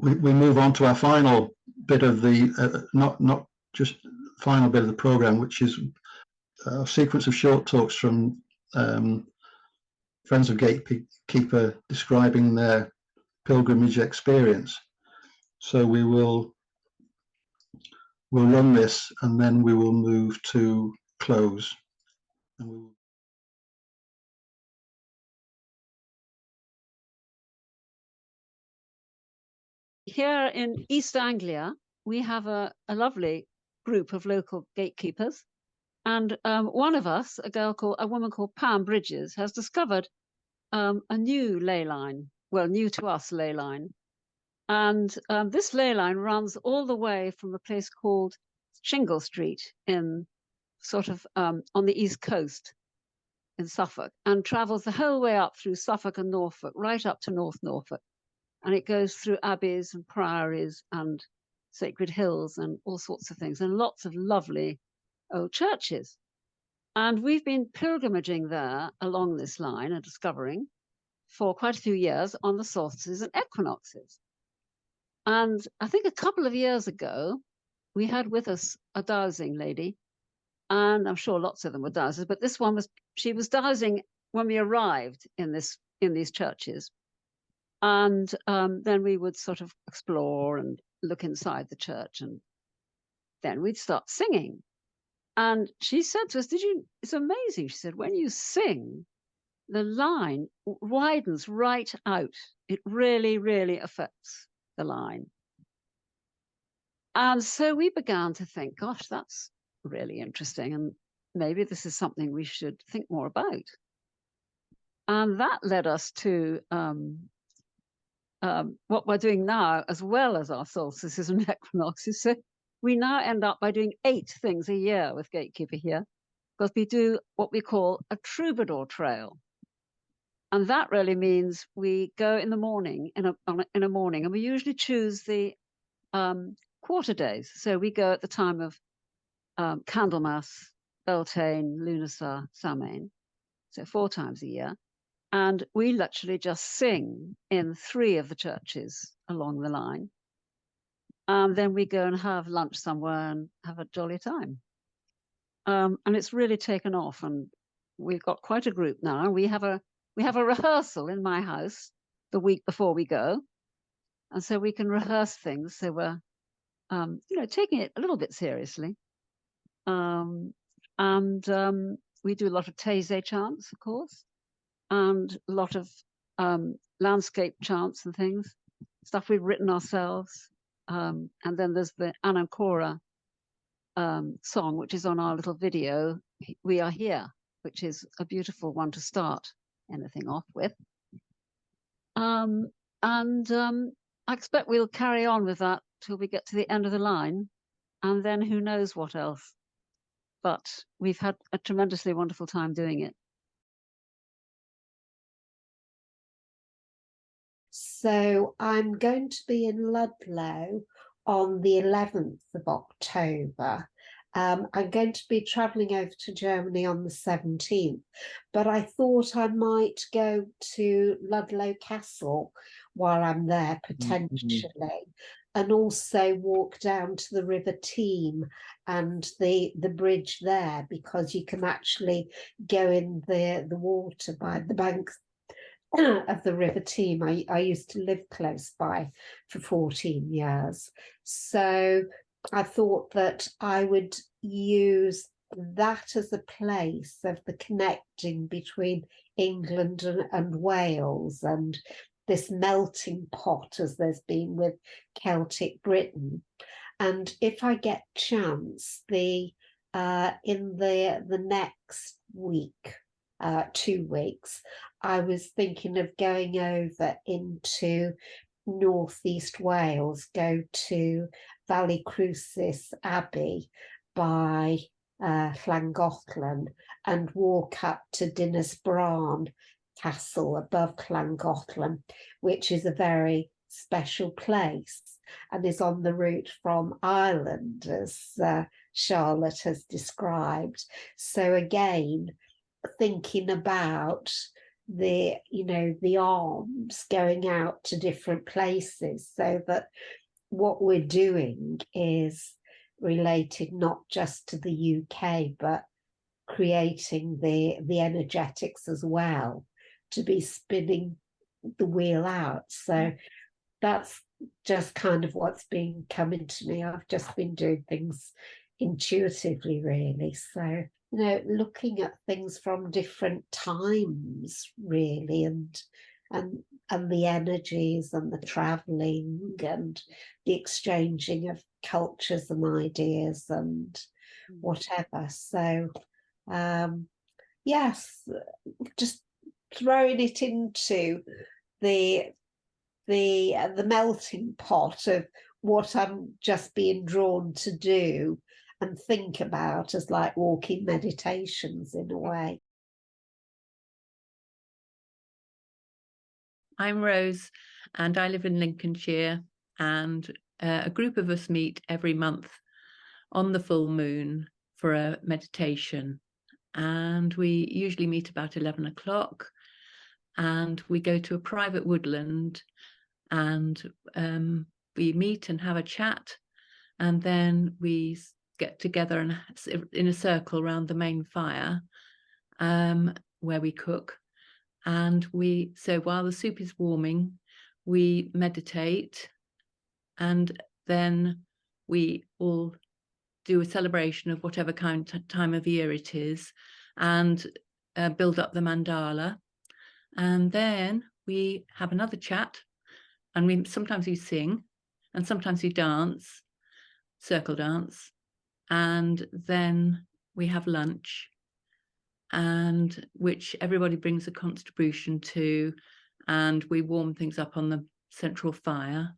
we move on to our final bit of the, not just final bit of the program, which is a sequence of short talks from Friends of Gatekeeper describing their pilgrimage experience. So we'll run this, and then we will move to close. And we will... Here in East Anglia, we have a lovely group of local gatekeepers. And one of us, a woman called Pam Bridges, has discovered a new ley line, well, new to us ley line. And this ley line runs all the way from a place called Shingle Street in sort of on the east coast in Suffolk, and travels the whole way up through Suffolk and Norfolk, right up to North Norfolk. And it goes through abbeys and priories and sacred hills and all sorts of things, and lots of lovely old churches. And we've been pilgrimaging there along this line and discovering for quite a few years on the solstices and equinoxes. And I think a couple of years ago, we had with us a dowsing lady, and I'm sure lots of them were dowsers, but this one she was dowsing when we arrived in these churches. And then we would sort of explore and look inside the church, and then we'd start singing. And she said to us, it's amazing. She said, when you sing, the line widens right out. It really, really affects the line. And so we began to think, gosh, that's really interesting. And maybe this is something we should think more about. And that led us to what we're doing now, as well as our solstices and equinoxes. So we now end up by doing 8 things a year with Gatekeeper here, because we do what we call a troubadour trail. And that really means we go in the morning, in a morning, and we usually choose the quarter days. So we go at the time of Candlemas, Beltane, Lunasa, Samhain, so 4 times a year. And we literally just sing in 3 of the churches along the line. And then we go and have lunch somewhere and have a jolly time. And it's really taken off, and we've got quite a group now. We have a rehearsal in my house the week before we go, and so we can rehearse things. So we're, taking it a little bit seriously. We do a lot of Taizé chants, of course, and a lot of landscape chants and things, stuff we've written ourselves. And then there's the Anankora song, which is on our little video, We Are Here, which is a beautiful one to start anything off with. I expect we'll carry on with that till we get to the end of the line, and then who knows what else. But we've had a tremendously wonderful time doing it. So I'm going to be in Ludlow on the 11th of October. I'm going to be travelling over to Germany on the 17th, but I thought I might go to Ludlow Castle while I'm there, potentially, and also walk down to the River Team and the bridge there, because you can actually go in the water by the banks of the River Team. I used to live close by for 14 years. So I thought that I would use that as a place of the connecting between England and Wales, and this melting pot as there's been with Celtic Britain. And if I get chance, in the next week, 2 weeks, I was thinking of going over into northeast Wales, go to Vallecrucis Abbey by Llangollen, and walk up to Dinas Bran Castle above Llangollen, which is a very special place and is on the route from Ireland, as Charlotte has described. So again, thinking about the the arms going out to different places, so that what we're doing is related not just to the UK, but creating the energetics as well, to be spinning the wheel out. So that's just kind of what's been coming to me. I've just been doing things intuitively, really. So, looking at things from different times, really, and the energies and the traveling and the exchanging of cultures and ideas and whatever. So yes, just throwing it into the melting pot of what I'm just being drawn to do and think about as like walking meditations in a way. I'm Rose, and I live in Lincolnshire, and a group of us meet every month on the full moon for a meditation, and we usually meet about 11 o'clock, and we go to a private woodland, and we meet and have a chat, and then we get together and in a circle around the main fire where we cook. And so while the soup is warming, we meditate, and then we all do a celebration of whatever time of year it is, and build up the mandala. And then we have another chat, and sometimes we sing, and sometimes we dance, circle dance, and then we have lunch, and which everybody brings a contribution to, and we warm things up on the central fire,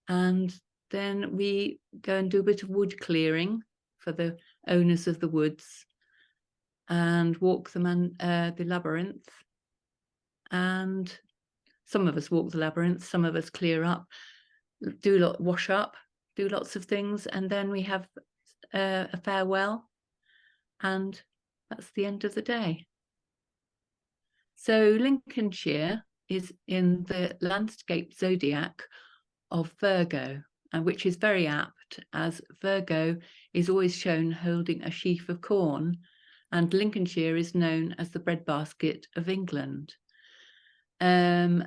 and then we go and do a bit of wood clearing for the owners of the woods, and walk the labyrinth, and some of us walk the labyrinth, some of us clear up, wash up, do lots of things, and then we have a farewell, and that's the end of the day. So Lincolnshire is in the landscape zodiac of Virgo, and which is very apt, as Virgo is always shown holding a sheaf of corn, and Lincolnshire is known as the breadbasket of England. And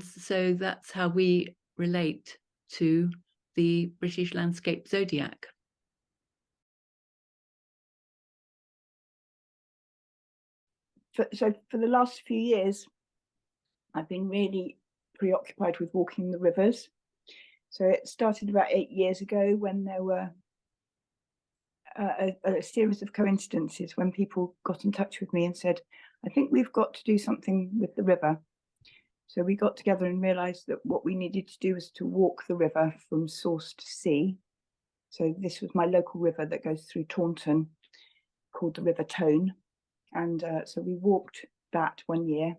so that's how we relate to the British landscape zodiac. So for the last few years, I've been really preoccupied with walking the rivers. So it started about 8 years ago, when there were a series of coincidences when people got in touch with me and said, I think we've got to do something with the river. So we got together and realised that what we needed to do was to walk the river from source to sea. So this was my local river that goes through Taunton, called the River Tone. And so we walked that 1 year,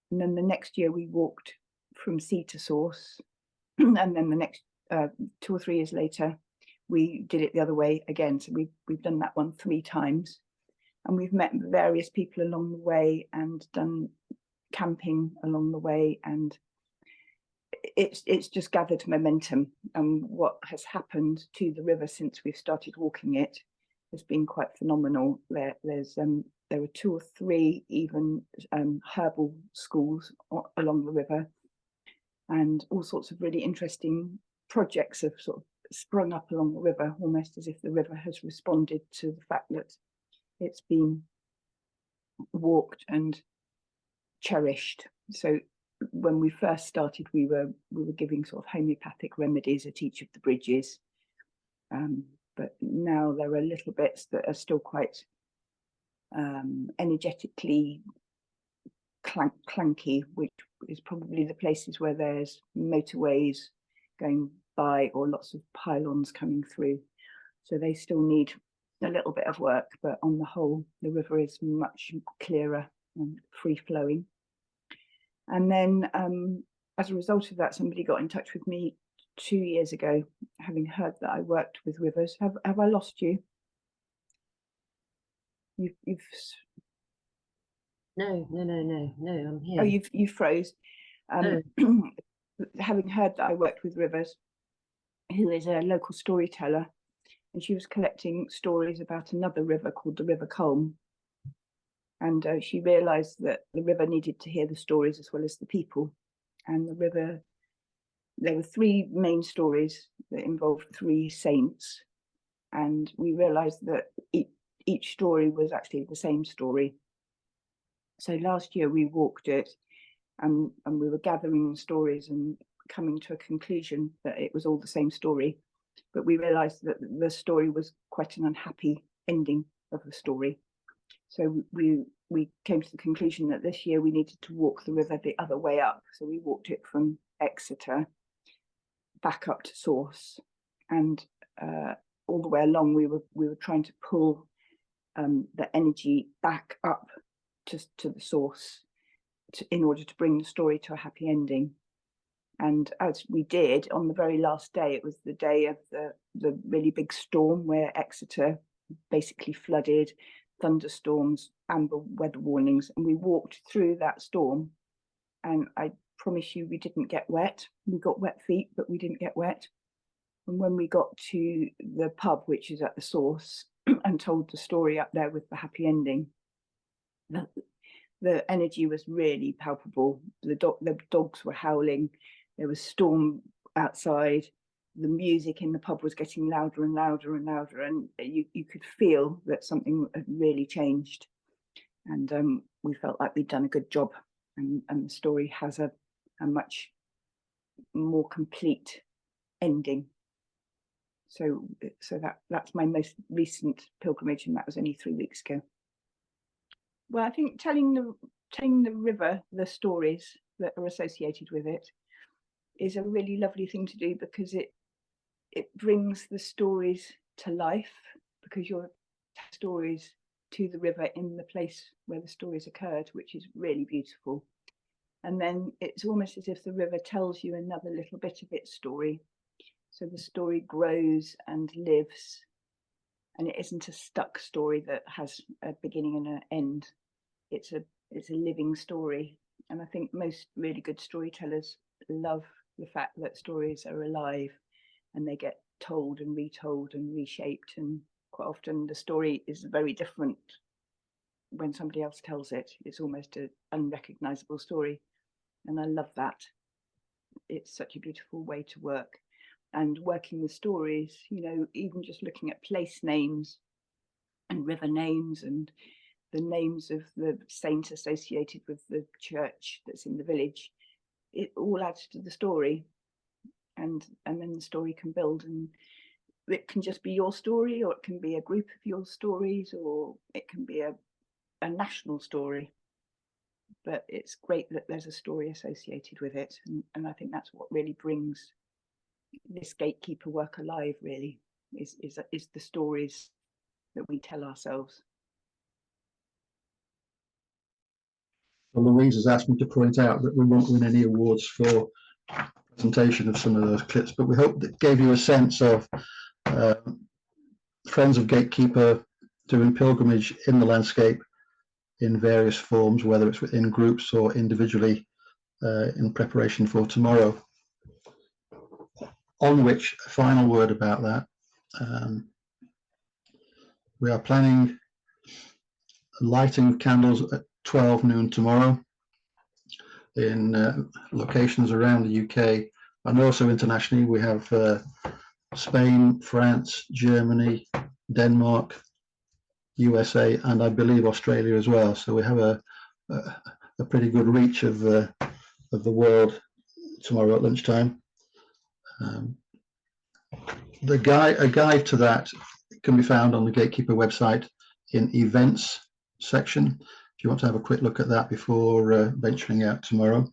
and then the next year we walked from sea to source, and then the next 2 or 3 years later we did it the other way again. So we've done that one 3 times, and we've met various people along the way and done camping along the way, and it's just gathered momentum. And what has happened to the river since we've started walking it has been quite phenomenal. There were 2 or 3 even herbal schools along the river, and all sorts of really interesting projects have sort of sprung up along the river, almost as if the river has responded to the fact that it's been walked and cherished. So when we first started, we were giving sort of homeopathic remedies at each of the bridges, but now there are little bits that are still quite energetically clanky, which is probably the places where there's motorways going by or lots of pylons coming through. So they still need a little bit of work, but on the whole, the river is much clearer and free flowing. And then as a result of that, somebody got in touch with me 2 years ago, having heard that I worked with rivers. Have I lost you? You've No, I'm here. Oh, you froze. Oh. Having heard that I worked with Rivers, who is a local storyteller, and she was collecting stories about another river called the River Colne. And she realised that the river needed to hear the stories as well as the people. And the river, there were three main stories that involved three saints. And we realised that each story was actually the same story. So last year we walked it, and we were gathering stories and coming to a conclusion that it was all the same story. But we realised that the story was quite an unhappy ending of the story. So we came to the conclusion that this year we needed to walk the river the other way up. So we walked it from Exeter back up to source, and all the way along we were trying to pull the energy back up to the source in order to bring the story to a happy ending. And as we did, on the very last day, it was the day of the really big storm where Exeter basically flooded, thunderstorms, amber weather warnings, and we walked through that storm, and I promise you we didn't get wet. We got wet feet, but we didn't get wet. And when we got to the pub, which is at the source, and told the story up there with the happy ending, the energy was really palpable. The dogs were howling, there was storm outside, the music in the pub was getting louder and louder and louder, and you could feel that something had really changed. And we felt like we'd done a good job, and the story has a much more complete ending. So that's my most recent pilgrimage, and that was only 3 weeks ago. Well, I think telling the river the stories that are associated with it is a really lovely thing to do, because it brings the stories to life, because you're telling stories to the river in the place where the stories occurred, which is really beautiful. And then it's almost as if the river tells you another little bit of its story. So the story grows and lives, and it isn't a stuck story that has a beginning and an end. It's a living story. And I think most really good storytellers love the fact that stories are alive and they get told and retold and reshaped, and quite often the story is very different when somebody else tells it. It's almost an unrecognizable story, and I love that. It's such a beautiful way to work. And working with stories, you know, even just looking at place names and river names and the names of the saint associated with the church that's in the village, it all adds to the story. And then the story can build, and it can just be your story, or it can be a group of your stories, or it can be a national story. But it's great that there's a story associated with it, and I think that's what really brings this gatekeeper work alive, really, is the stories that we tell ourselves. Well, Louise has asked me to point out that we won't win any awards for presentation of some of those clips, but we hope that gave you a sense of friends of Gatekeeper doing pilgrimage in the landscape in various forms, whether it's within groups or individually in preparation for tomorrow. On which, a final word about that. We are planning lighting of candles at 12 noon tomorrow in locations around the UK and also internationally. We have Spain, France, Germany, Denmark, USA, and I believe Australia as well. So we have a pretty good reach of the world tomorrow at lunchtime. A guide to that can be found on the Gatekeeper website in events section, if you want to have a quick look at that before venturing out tomorrow.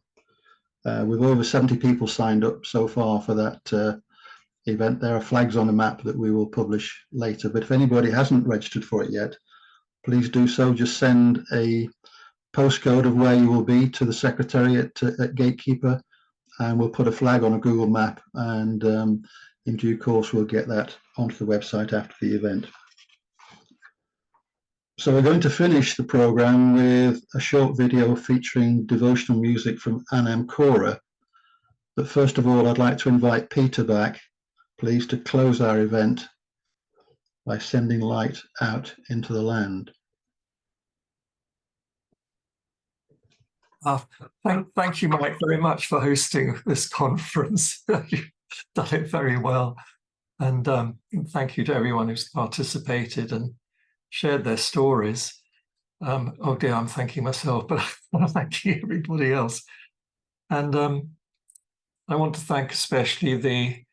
We've over 70 people signed up so far for that event. There are flags on the map that we will publish later, but if anybody hasn't registered for it yet, please do so. Just send a postcode of where you will be to the secretariat at Gatekeeper, and we'll put a flag on a Google map, and in due course we'll get that onto the website after the event. So we're going to finish the program with a short video featuring devotional music from Anam Cora. But first of all, I'd like to invite Peter back, please, to close our event by sending light out into the land. Thank you, Mike, very much for hosting this conference. You've done it very well. And thank you to everyone who's participated and shared their stories. Oh dear, I'm thanking myself, but I want to thank everybody else. And I want to thank especially the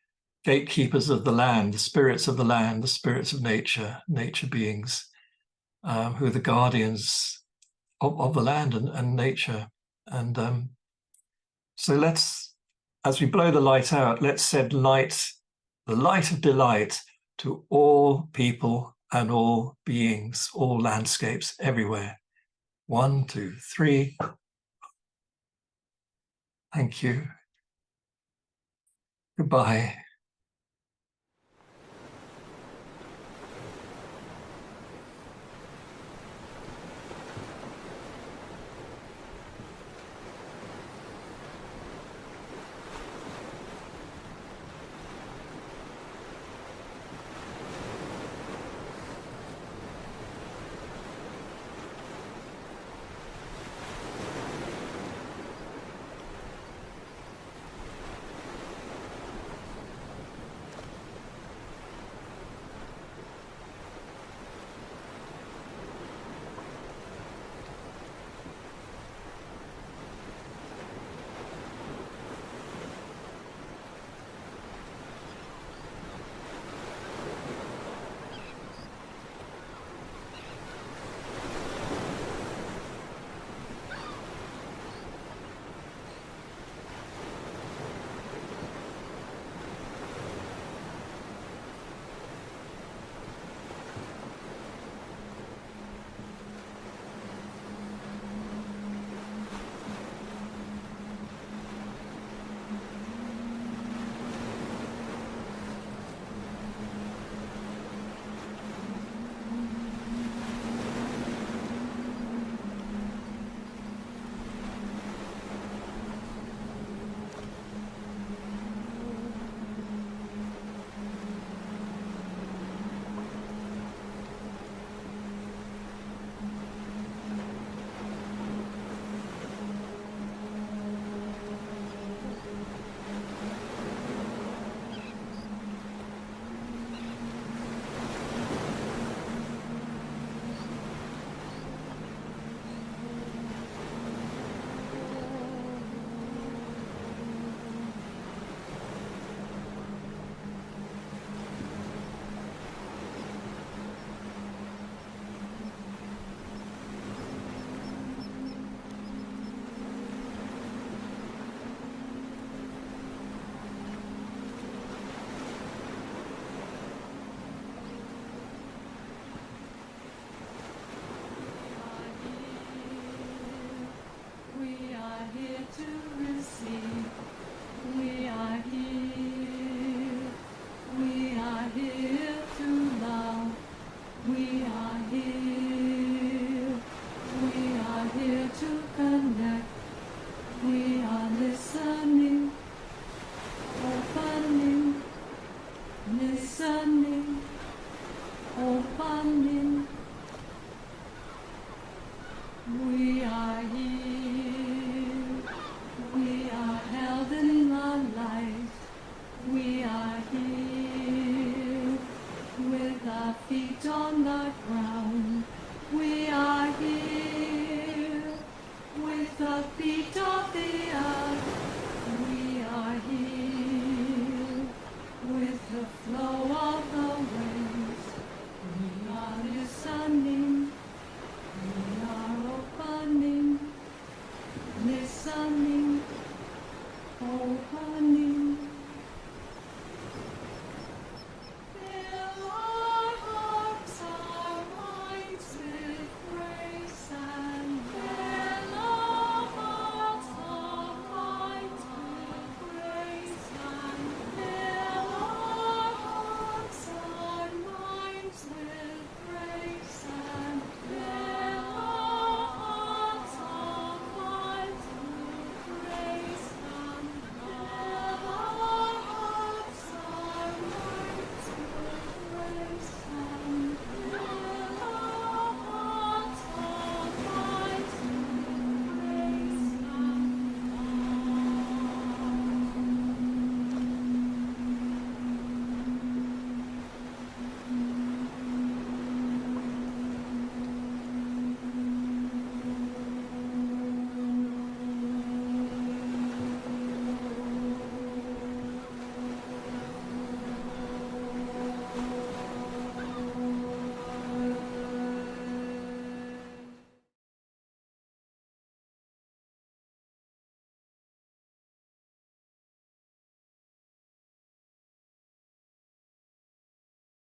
gatekeepers of the land, the spirits of the land, the spirits of nature, nature beings, who are the guardians of the land and nature. And so let's, as we blow the light out, let's send light, the light of delight, to all people and all beings, all landscapes, everywhere. 1, 2, 3. Thank you. Goodbye. Listening, opening.